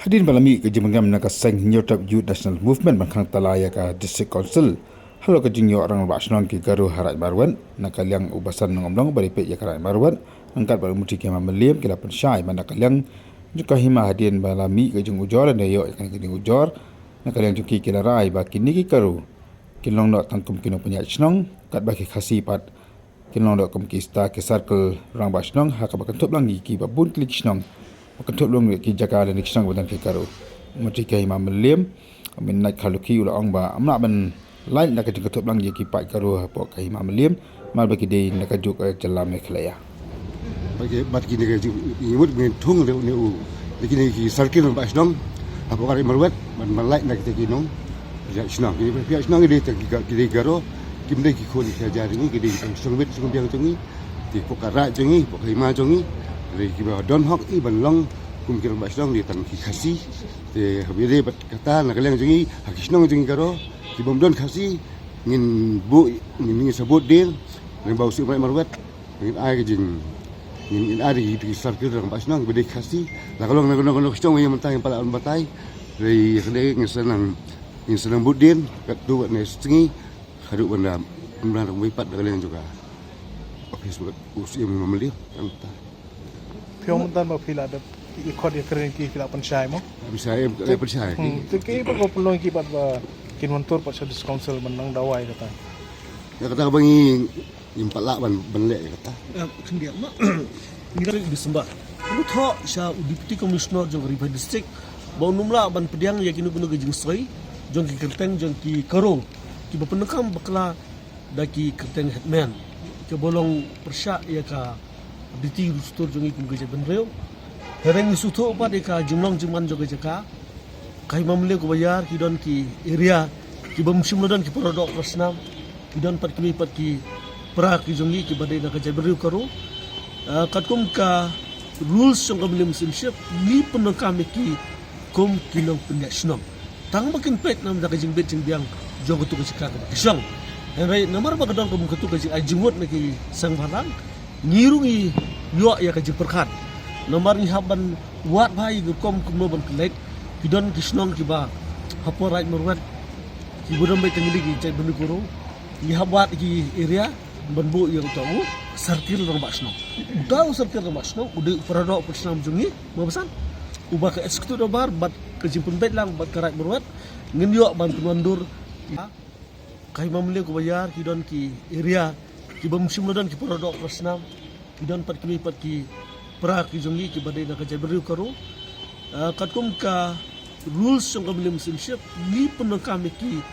Hadirin balami ke jemengam nak seng nyotap Youth National Movement bangkang talaya ka District Council. Halo ke jingyo orang basnon ki garu harat marwan nak kaliang ubasan ngomdong bari pe ya harat marwan angkat baru muti ke mameliam ke lapan syai mana kaliang juga hima hadirin balami ke jeng ujor dan yo kan ke jeng ujor nak kaliang juki ke rai ba kini ki karu kinong nak tangkum kino punya snong kat baki khasi pat kinong nak kum ki sta ke circle rang basnon ha ka bakan top langi ki babun klik snong Ketuk long ki jaga dan kisang badan ki karu. Menteri ke Imam Melim min naik kaluki ula ong ba amna ben lain nak ketuk long ki pak karu apa ke Imam Melim mal bagi de nak juk jalam kelaya. Bagi bagi ni imut min tung le ni u. Dikini ki sarkin ba snong apa kali marwat man lain nak ki nong. Ya snong ki pihak snong ni ki garo kim de ki kholi saja ni ki de sungwit sung biang tungi di pokara jungi pokaima jungi dari kiba don hok i banlong kum kira basong di tan ki khasi te habire bat kata nak leng jungi hakisnong jungi karo ki bom don khasi ngin bu ngin sabut deal nang bau su mai marwat ngin ai ke jing ngin ari di sarkil rang basong bede khasi la kalong nak kisong yang mentang yang pala on batai dari khade ngin senang but deal kat tu ne sengi khadu benda benda mai pat nak leng juga office usia memeli yang Pion dan bapil ada ikut dia keren ki kila pensyai mo. Bisa percaya. Tu ki ba ko pelong ki ba kinwantor pa sa council menang dawai kata. Ya kata bangi impala ban lek kata. Kendia mak ngira disembah. Lu tho sha deputy commissioner jong River district ba numla ban pediang ya kinu kunu gejing soi jong ki kerteng jong ki karong ki ba penekam bakla daki kerteng headman ke bolong persya ya ka Diti rustur jongi kum kerja benreo. Hereng suto pa deka jumlong juman joga jaka. Kai mamle ko bayar kidon ki area ki bamsim lodan ki produk rasnam. Kidon pat ki pra ki jongi ki badai na kerja benreo karo. Katkum ka rules song ka blim simship ni penokam ki kum kinong penyaksnom. Tang makin pet nam da kajing bet jing biang joga tu ka kisang. Hereng namar ba kadon kum katu ka ajimut na ki sang balang. Ngirungi yo ya ka jiperkan nomor ni haban wat bhai kom kumno ban plate kidon kisnong kiba hapo right morwat ki budam bai tangili ki cai benu koro ni habat ki area banbu yang tahu sarkil rang basno udau sarkil rang basno ude parado persam jungi mabasan uba ka eksekutif dobar bat ke jimpun bet lang bat ka right morwat ngin yo ban penondur kai mamle ko bayar kidon ki area ki bamsim lodan ki produk rasnam kidon pat ki pra ki jongi ki badai na kerja beriu karo katkum ka rules song kablim simship ni penokam ki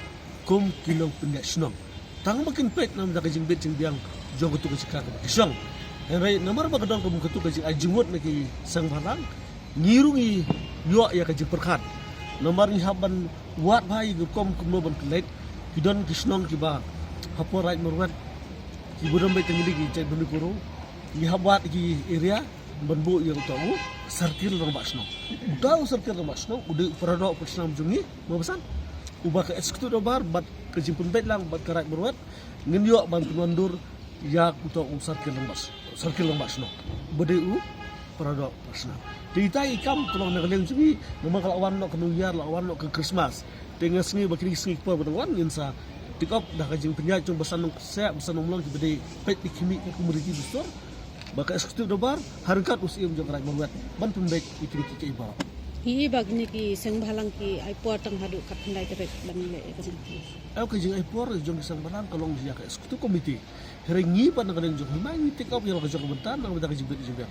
kum kinong penyaksnom tang makin pet nam da kajing bet jing biang jogo tu ka kisang henrai namar ba kadang kum ketu kajing ajimut na ki sang balang ngirungi yo ya kajing perkan namar ni haban wat bhai kom kumno ban plate kidon kisnong ki ba hapo right morwat ki budam bai tangili ki cai benu koro ni habat ki area banbu yang tahu sarkil rang basno udau sarkil rang basno ude parado persam jungi mabasan uba ka eksekutif dobar bat ke jimpun bet lang bat karat berwat ngin yo ban penondur ya kuto sarkil rang basno bede u parado persam dita ikam tolong nak leng jungi memang kalau awan no ke New Year lawan no ke Christmas dengan sengi bakri sengi per berwan insa tikop dah kajing penyak cung besan saya besan umlong ki bede pet ikimi ke community besar baka eksekutif dobar harkat usim jong rai membuat ban pembek ikimi ki iba hi bagni ki seng balang ki ai potang hadu kat handai keret ban le kajing au kajing ai por jong sang balang kalong dia ka eksekutif komite herengi pan dengan jong himai tikop yang kajong bentan nang kajing bet jong